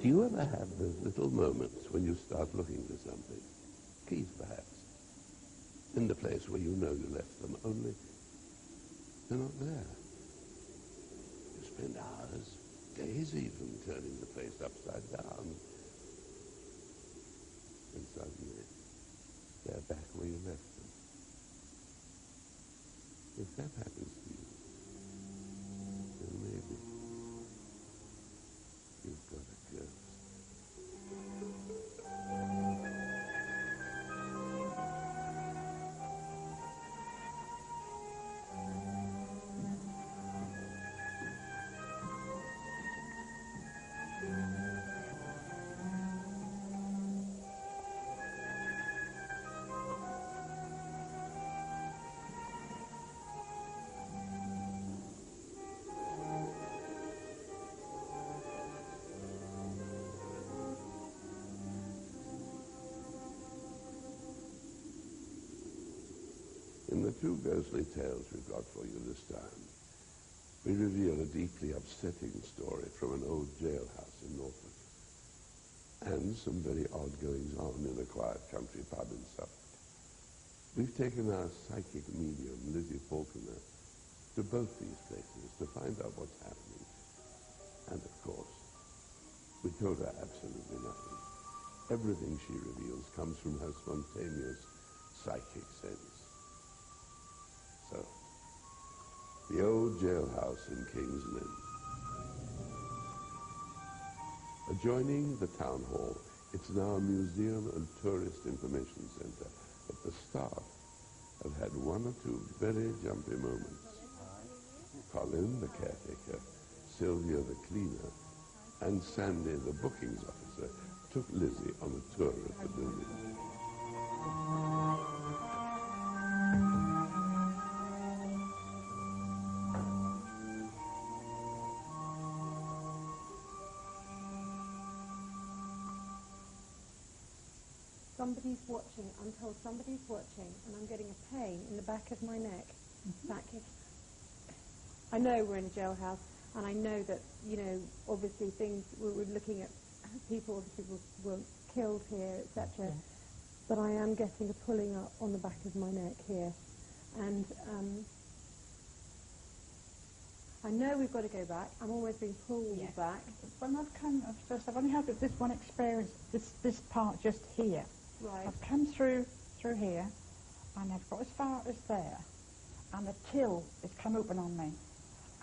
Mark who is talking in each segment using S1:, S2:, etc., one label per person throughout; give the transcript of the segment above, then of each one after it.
S1: Do you ever have those little moments when you start looking for something, keys perhaps, in the place where you know you left them, only they're not there? You spend hours, days even, turning the place upside down. And suddenly, they're back where you left them. If that happens to you, then maybe you've got a ghost. In the two ghostly tales we've got for you this time, we reveal a deeply upsetting story from an old jailhouse in Norfolk, and some very odd goings-on in a quiet country pub in Suffolk. We've taken our psychic medium, Lizzie Faulkner, to both these places to find out what's happening. And of course, we told her absolutely nothing. Everything she reveals comes from her spontaneous psychic sense. So, the old jailhouse in King's Lynn. Adjoining the town hall, it's now a museum and tourist information center. But the staff have had one or two very jumpy moments. Colin, the caretaker, Sylvia, the cleaner, and Sandy, the bookings officer, took Lizzie on a tour of the building.
S2: Somebody's watching. I'm told somebody's watching, and I'm getting a pain in the back of my neck. I know we're in a jailhouse, and I know that, you know, obviously things, we're looking at people, obviously were killed here, etc. Yeah. But I am getting a pulling up on the back of my neck here. And I know we've got to go back. I'm always being pulled back.
S3: When I've come, I've only had this one experience, this part just here.
S2: Right.
S3: I've come through here, and I've got as far as there, and the till has come open on me.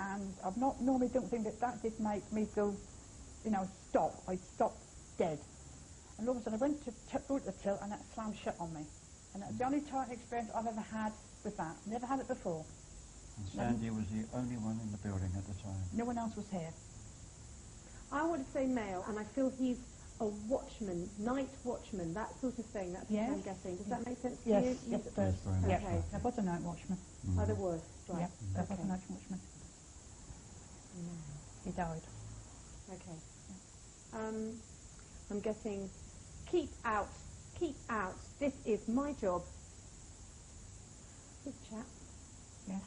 S3: And I've not normally don't think that did make me go, you know, stop. I stopped dead. And all of a sudden I went to go to the till, and that slammed shut on me. And that's the only time experience I've ever had with that. Never had it before.
S4: And Sandy was the only one in the building at the time.
S3: No one else was here.
S2: I want to say male, and I feel he's a watchman, night watchman, that sort of thing. That's what I'm guessing. Does that make sense to you?
S3: Yes, it does.
S2: Okay.
S3: There was a night watchman.
S2: Oh, there was. Right.
S3: Yeah, there was a night watchman. He died.
S2: Okay. I'm getting, keep out, this is my job. Good chap.
S3: Yes.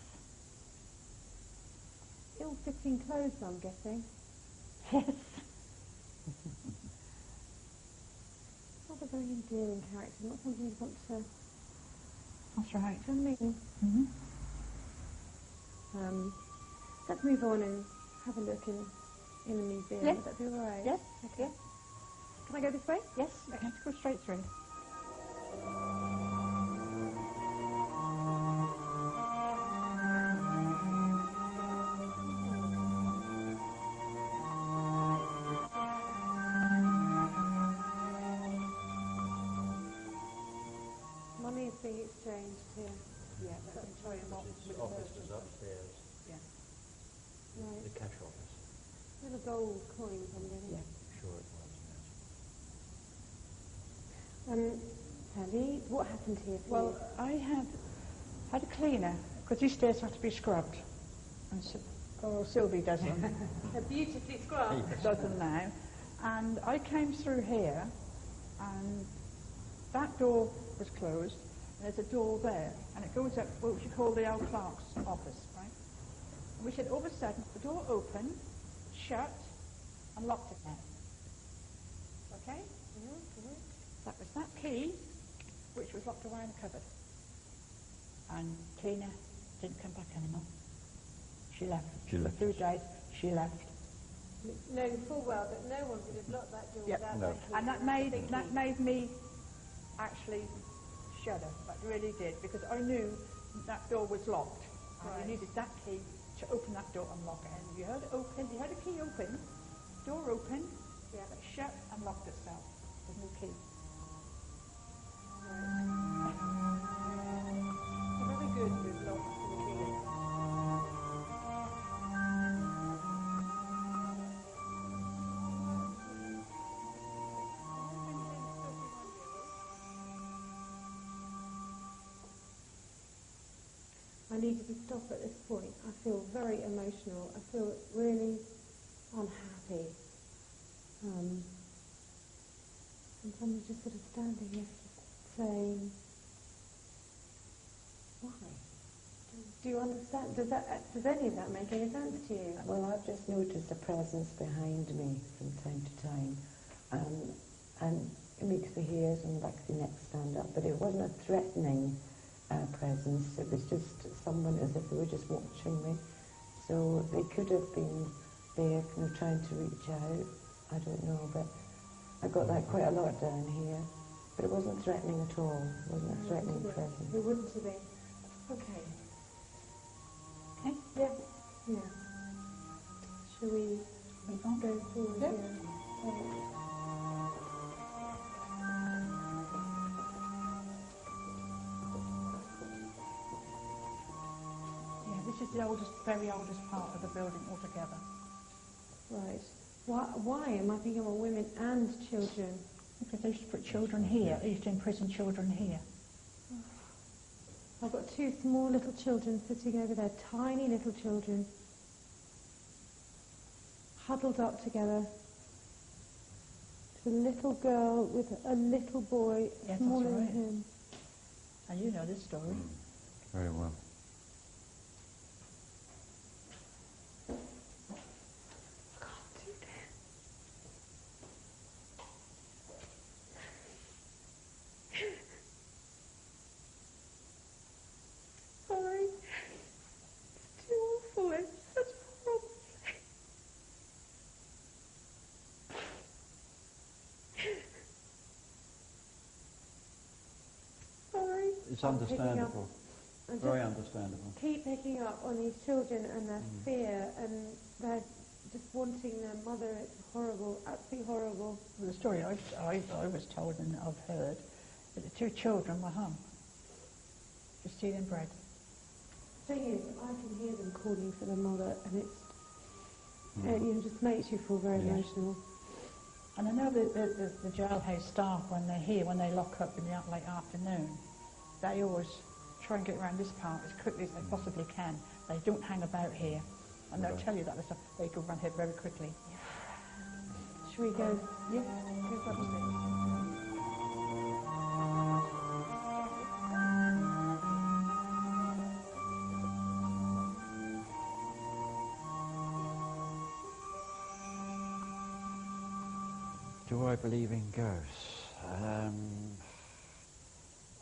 S2: Ill-fitting clothes, I'm guessing.
S3: Yes.
S2: Not a very endearing character, not something you want to...
S3: That's right.
S2: Do you know what I mean?
S3: Mm-hmm.
S2: Let's move on and have a look in the museum.
S3: Yes.
S2: Would that be all right?
S3: Yes.
S2: Okay.
S3: Yes.
S2: Can I go this way?
S3: Yes, you can go straight through.
S2: Money is being exchanged here.
S3: Yeah, that's
S4: The office is upstairs.
S3: Yeah.
S2: Right.
S4: The cash office.
S2: Little gold coins, I'm getting.
S3: Yeah.
S4: Sure it was, yes.
S2: Sandy, what happened here for
S3: Well, I had a cleaner, because these stairs have to be scrubbed. And Sylvie does them.
S2: They're beautifully scrubbed.
S3: Does them now. And I came through here, and that door was closed. There's a door there, and it goes up what you call the old clerk's office, right? And we said all of a sudden the door opened, shut, and locked again. Okay? That was that key, which was locked away in the cupboard. And Tina didn't come back anymore. She left.
S4: She left.
S3: 2 days, she left.
S2: Knowing full well that no one would have locked that door
S3: Yep.
S2: without
S4: No.
S2: that key.
S3: And that made me actually shudder. That really did, because I knew that door was locked. And
S2: Right.
S3: you needed that key to open that door and lock it. And you heard it open, you heard the key open, door open,
S2: Yeah.
S3: but shut and locked itself. There's no key.
S2: Very good with locks and keys. I needed to stop at this point. I feel very emotional. I feel really unhappy. And someone's just sort of standing there just saying, why? Do you understand? Does any of that make any sense to you?
S5: Well, I've just noticed a presence behind me from time to time, and it makes the hairs on the back of the neck stand up, but it wasn't a threatening presence. It was just someone as if they were just watching me. So they could have been there kind of trying to reach out. I don't know, but I got that quite a lot down here. But it wasn't threatening at all. It wasn't a threatening presence.
S2: It wouldn't have been. Okay.
S3: Okay?
S2: Yeah. Yeah. Shall we
S3: Move on.
S2: go forward?
S3: Yep.
S2: Yeah.
S3: Yeah, this is the oldest, very oldest part of the building altogether.
S2: Right. Why am I thinking about women and children?
S3: Because they used to put children here. They used to imprison children here.
S2: I've got 2 small little children sitting over there, tiny little children, huddled up together. There's a little girl with a little boy,
S3: Yes,
S2: smaller
S3: that's
S2: than
S3: right.
S2: him.
S3: And you know this story.
S4: Very well.
S2: Sorry. It's too awful. It's such a horrible thing. Sorry.
S4: It's
S2: I'm picking up-
S4: understandable.
S2: I'm
S4: Very
S2: just
S4: understandable.
S2: keep picking up on these children and their fear and their just wanting their mother. It's horrible, absolutely horrible.
S3: Well, the story I was told and I've heard that the 2 children were hung for stealing bread.
S2: Thing is, I can hear them calling for their mother, and it just makes you feel very
S4: Yes.
S2: emotional.
S3: And I know that the jailhouse staff, when they're here, when they lock up in the late afternoon, they always try and get around this part as quickly as they possibly can. They don't hang about here. And they'll
S4: Right.
S3: tell you that they go around here very quickly.
S2: Shall we go?
S3: Yeah, go grab a seat.
S4: Do I believe in ghosts?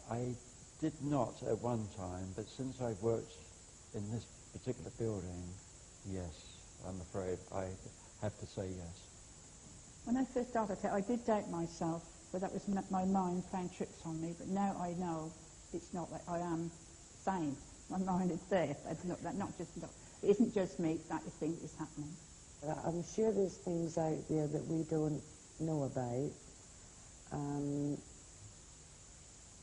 S4: I did not at one time, but since I've worked in this particular building, yes, I'm afraid I have to say yes.
S3: When I first started it, I did doubt myself, but that was my mind playing tricks on me. But now I know it's not that I am sane. My mind is there. It isn't just me. That thing is happening.
S5: I'm sure there's things out there that we don't know about.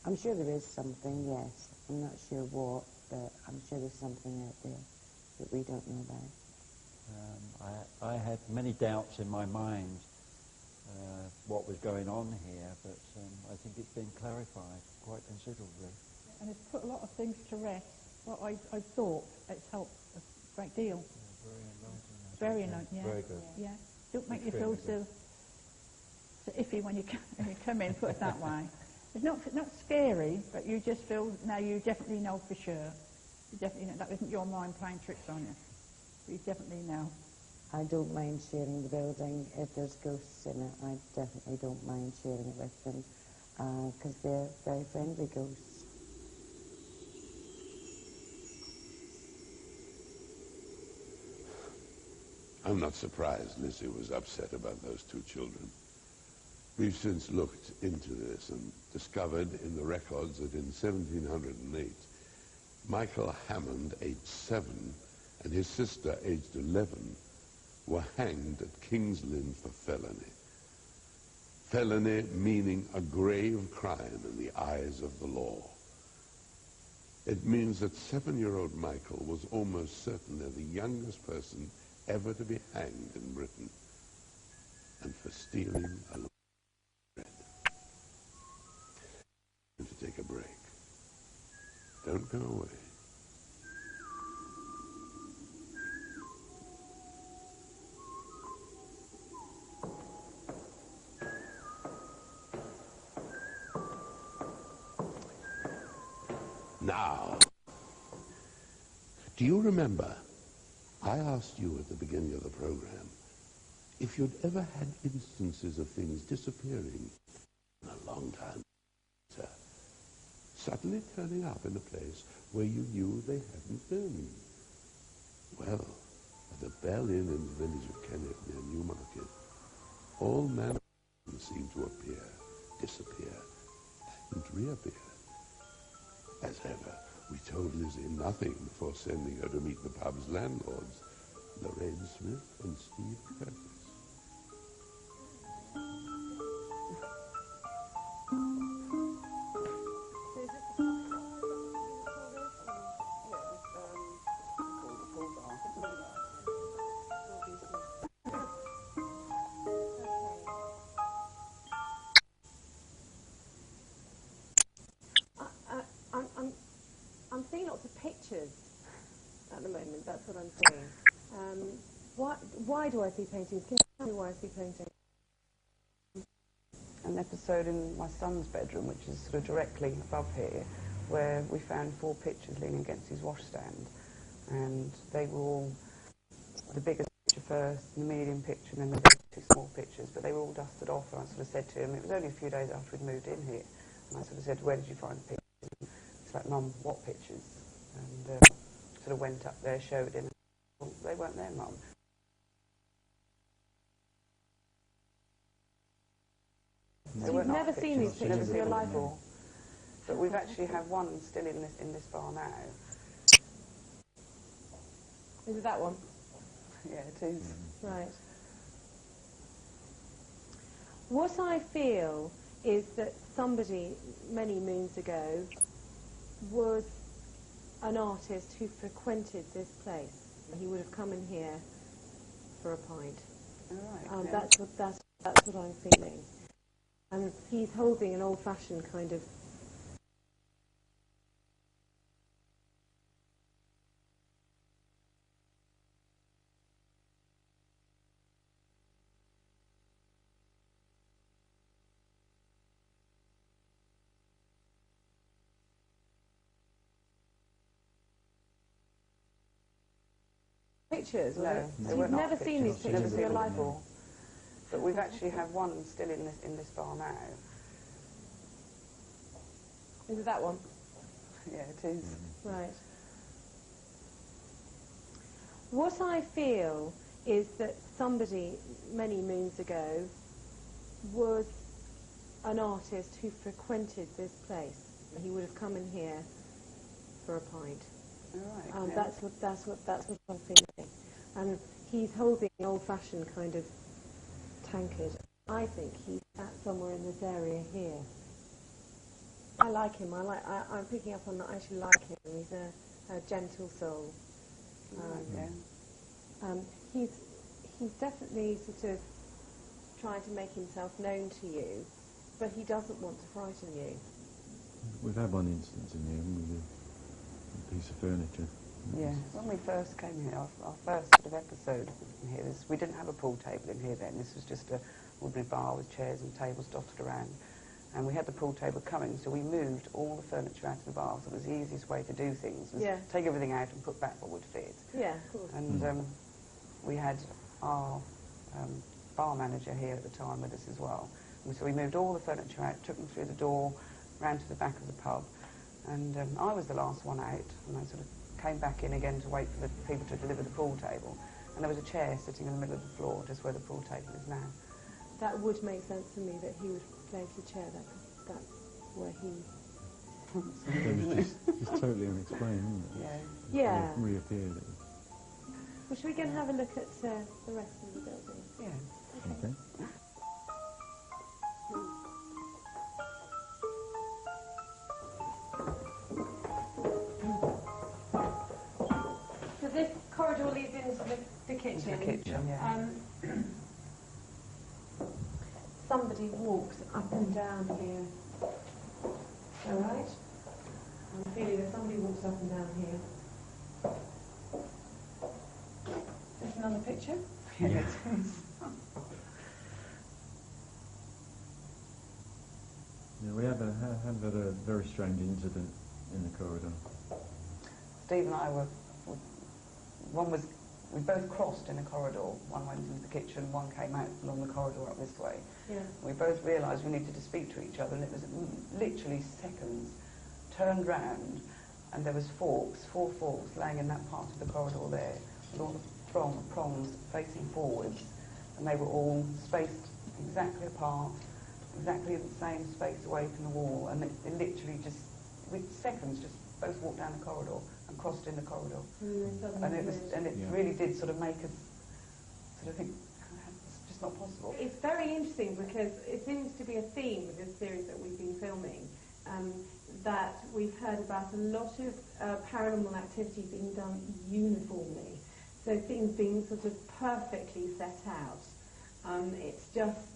S5: I'm sure there is something, yes. I'm not sure what, but I'm sure there's something out there that we don't know about.
S4: I had many doubts in my mind what was going on here, but I think it's been clarified quite considerably.
S3: And it's put a lot of things to rest. What I thought, it's helped a great deal.
S4: Yeah,
S3: Very enlightening, yeah.
S4: Very good.
S3: Yeah. Don't make you feel
S4: Extremely
S3: so iffy when you come in, put it that way. It's not scary, but you just feel, now you definitely know for sure. You definitely know, that isn't your mind playing tricks on you. You definitely know.
S5: I don't mind sharing the building. If there's ghosts in it, I definitely don't mind sharing it with them, because they're very friendly ghosts.
S1: I'm not surprised Lizzie was upset about those two children. We've since looked into this and discovered in the records that in 1708, Michael Hammond, aged 7, and his sister, aged 11, were hanged at King's Lynn for felony. Felony meaning a grave crime in the eyes of the law. It means that 7-year-old Michael was almost certainly the youngest person ever to be hanged in Britain, and for stealing a loaf of bread. Time to take a break. Don't go away. Now, do you remember I asked you at the beginning of the program if you'd ever had instances of things disappearing in a long time later, suddenly turning up in a place where you knew they hadn't been? Well, at the Bell Inn in the village of Kennet near Newmarket, all manner of things seemed to appear, disappear, and reappear. As ever, we told Lizzie nothing before sending her to meet the pub's landlords, Lorraine Smith and Steve Curtis.
S2: I'm seeing lots of pictures at the moment, that's what I'm seeing. Why do I see paintings? Can you tell me why I see paintings?
S6: An episode in my son's bedroom, which is sort of directly above here, where we found 4 pictures leaning against his washstand, and they were all the biggest picture first, the medium picture, and then the 2 small pictures, but they were all dusted off, and I sort of said to him, it was only a few days after we'd moved in here, and I sort of said, where did you find the pictures? It's like, Mum, what pictures? And sort of went up there, showed him, well, they weren't there, Mum.
S2: So you've never seen these pictures in your life?
S6: Before. But we've actually had one still in this bar now.
S2: Is it that one?
S6: Yeah, it is.
S2: Right. What I feel is that somebody many moons ago was an artist who frequented this place. He would have come in here for a pint.
S6: All right.
S2: That's what I'm feeling. And he's holding an old-fashioned kind of pictures.
S6: No,
S2: So you've never seen these pictures in your life?
S6: Before. But we've actually had one still in this bar now.
S2: Is it that one?
S6: Yeah, it is.
S2: Right. What I feel is that somebody many moons ago was an artist who frequented this place. He would have come in here for a pint.
S6: All right.
S2: That's what I'm feeling. And he's holding an old-fashioned kind of tankard. I think he's at somewhere in this area here. I like him. I'm picking up on that. I actually like him. He's a gentle soul. He's definitely sort of trying to make himself known to you, but he doesn't want to frighten you.
S4: We've had one instance in here with a piece of furniture.
S6: Yeah, when we first came here, our first sort of episode in here, we didn't have a pool table in here then. This was just a ordinary bar with chairs and tables dotted around. And we had the pool table coming, so we moved all the furniture out of the bar. So it was the easiest way to do things, was take everything out and put back what would fit.
S2: Yeah, of course.
S6: And we had our bar manager here at the time with us as well. And so we moved all the furniture out, took them through the door, ran to the back of the pub, and I was the last one out, and I sort of came back in again to wait for the people to deliver the pool table, and there was a chair sitting in the middle of the floor, just where the pool table is now.
S2: That would make sense to me that he would place a chair there, because that's where he...
S4: It's just totally unexplained, isn't it?
S6: Yeah.
S2: Yeah.
S4: It reappeared.
S2: Well, should we go and have a look at the rest of the building?
S6: Yeah.
S4: Okay.
S2: So this corridor leads into the kitchen.
S6: The kitchen, yeah.
S2: Somebody walks up and down here. All right? I'm feeling that somebody walks up and down here. Just another picture?
S6: Yeah, it is.
S4: Yeah, we had a very strange incident in the corridor.
S6: Steve and I we both crossed in a corridor. One went into the kitchen, one came out along the corridor up this way.
S2: Yeah.
S6: We both realised we needed to speak to each other, and it was literally seconds. Turned round, and there was four forks laying in that part of the corridor there, with all the prongs facing forwards, and they were all spaced exactly apart, exactly the same space away from the wall, and it literally just, with seconds, just both walked down the corridor and crossed in the corridor. And it really did sort of make us sort of think, it's just not possible.
S2: It's very interesting because it seems to be a theme with this series that we've been filming, that we've heard about a lot of paranormal activity being done uniformly. So things being sort of perfectly set out. It's just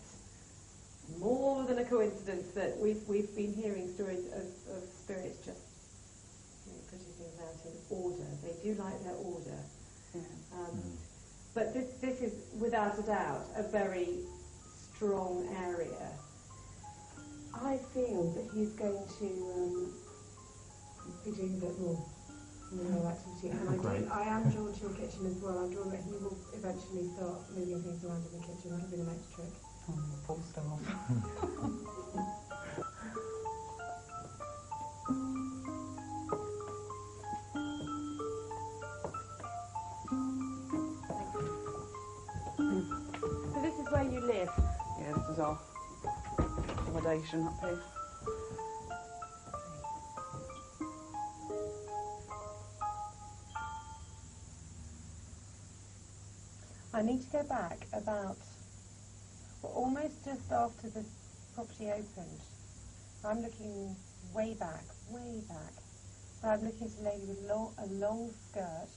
S2: more than a coincidence that we've been hearing stories of spirits just putting things out in order. They do like their order.
S6: Yeah.
S2: But this is, without a doubt, a very strong area. I feel that he's going to be doing a bit more activity. And I am drawn to your kitchen as well. I'm drawn that he will eventually start moving things around in the kitchen. That'll be the next trick.
S6: Full stop.
S2: So this is where you live?
S6: Yeah, this is our accommodation up here.
S2: I need to go back about, almost just after the property opened. I'm looking way back. I'm looking at a lady with a long skirt,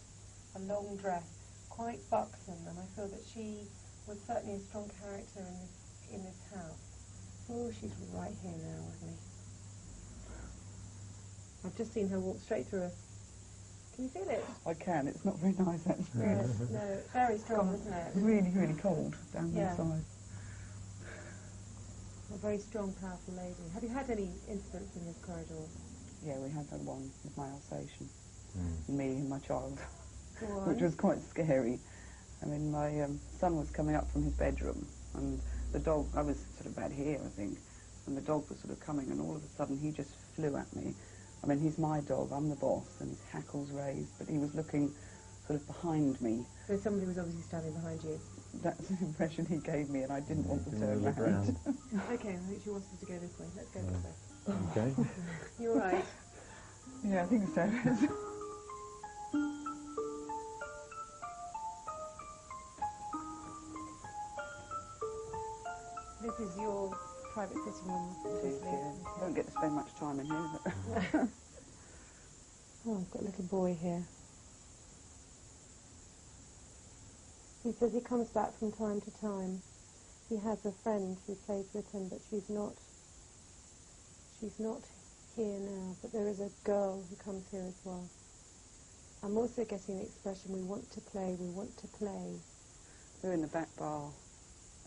S2: a long dress, quite buxom, and I feel that she was certainly a strong character in this house. Oh, she's right here now with me. I've just seen her walk straight through us. Can you feel it?
S6: I can. It's not very nice actually.
S2: Yes, no, very strong, isn't it?
S6: Really, really cold down the side.
S2: A very strong, powerful lady. Have you had any incidents in this corridor?
S6: Yeah, we have had one with my Alsatian, me and my child,
S2: Go on.
S6: which was quite scary. I mean, my son was coming up from his bedroom, and the dog, I was sort of about here, I think, and the dog was sort of coming, and all of a sudden he just flew at me. I mean, he's my dog, I'm the boss, and his hackles raised, but he was looking sort of behind me.
S2: So somebody was obviously standing behind you.
S6: That's the impression he gave me, and I didn't want to
S4: Didn't
S6: turn
S4: look
S6: around.
S2: Okay, I think she wants us to go this way. Let's go this way.
S4: Okay.
S2: You all right?
S6: Yeah, I think so.
S2: This is your private sitting room, obviously.
S6: I don't get to spend much time in here, but
S2: Oh, I've got a little boy here. He says he comes back from time to time. He has a friend who plays with him, but she's not here now. But there is a girl who comes here as well. I'm also getting the expression, we want to play, we want to play.
S6: we were in the back bar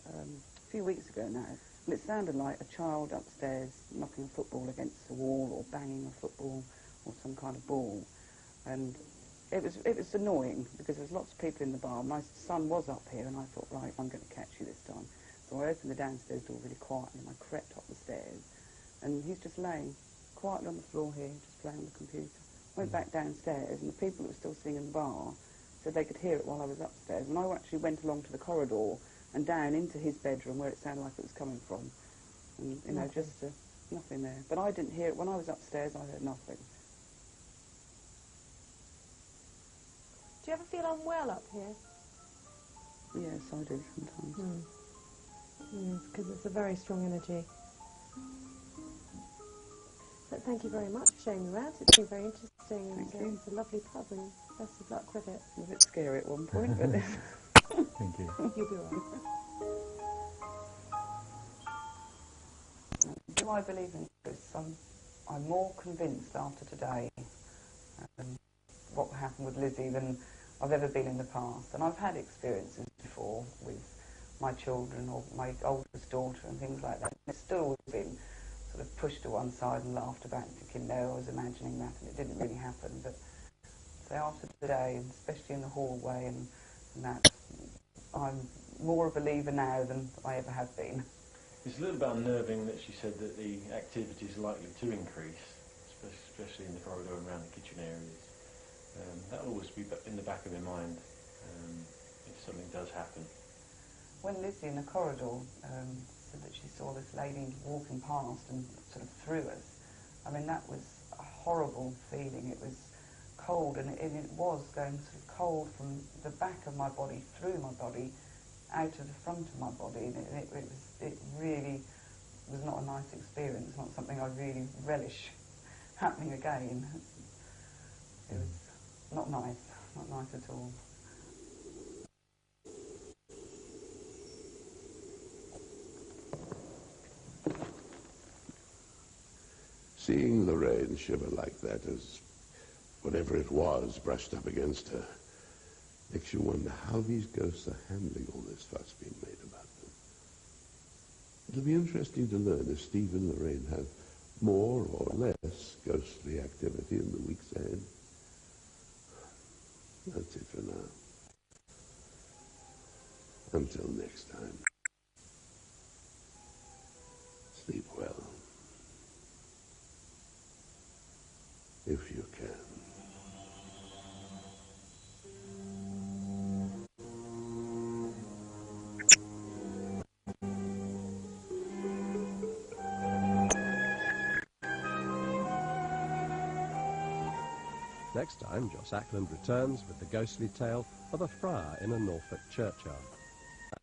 S6: a few weeks ago now, and it sounded like a child upstairs knocking a football against the wall or banging a football or some kind of ball. And it was annoying because there was lots of people in the bar. My son was up here, and I thought, right, I'm going to catch you this time. So I opened the downstairs door really quietly, and I crept up the stairs, and he's just laying quietly on the floor here, just playing on the computer. Went back downstairs, and the people that were still sitting in the bar said they could hear it while I was upstairs, and I actually went along to the corridor and down into his bedroom where it sounded like it was coming from, and you know, just nothing there. But I didn't hear it when I was upstairs. I heard nothing.
S2: Do you ever feel unwell up here?
S6: Yes, I do sometimes.
S2: Because it's a very strong energy. But thank you very much for showing me around. It's been very interesting.
S6: Thank you.
S2: It's a lovely pub, and best of luck with it.
S6: It was a bit scary at one point, but
S4: Thank you.
S2: You'll be all right.
S6: do I believe in this? I'm more convinced after today what happened with Lizzie than I've ever been in the past. And I've had experiences before with my children or my oldest daughter and things like that. It's still always been sort of pushed to one side and laughed about, thinking, no, I was imagining that, and it didn't really happen. But so after today, and especially in the hallway and that, I'm more a believer now than I ever have been.
S7: It's a little bit unnerving that she said that the activity is likely to increase, especially in the corridor and around the kitchen areas. That'll always be in the back of your mind if something does happen.
S6: When Lizzie in the corridor said that she saw this lady walking past and sort of through us, I mean, that was a horrible feeling. It was cold, and it was going sort of cold from the back of my body, through my body, out of the front of my body, and it really was not a nice experience, not something I really relish happening again. It was not nice at all.
S1: Seeing Lorraine shiver like that as whatever it was brushed up against her makes you wonder how these ghosts are handling all this fuss being made about them. It'll be interesting to learn if Steve and Lorraine have more or less ghostly activity in the weeks ahead. That's it for now. Until next time. Sleep well. If you can.
S8: Next time, Joss Ackland returns with the ghostly tale of a friar in a Norfolk churchyard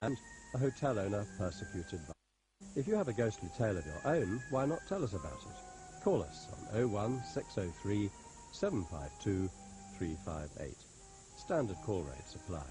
S8: and a hotel owner persecuted by... If you have a ghostly tale of your own, why not tell us about it? Call us on 01603 752 358. Standard call rates apply.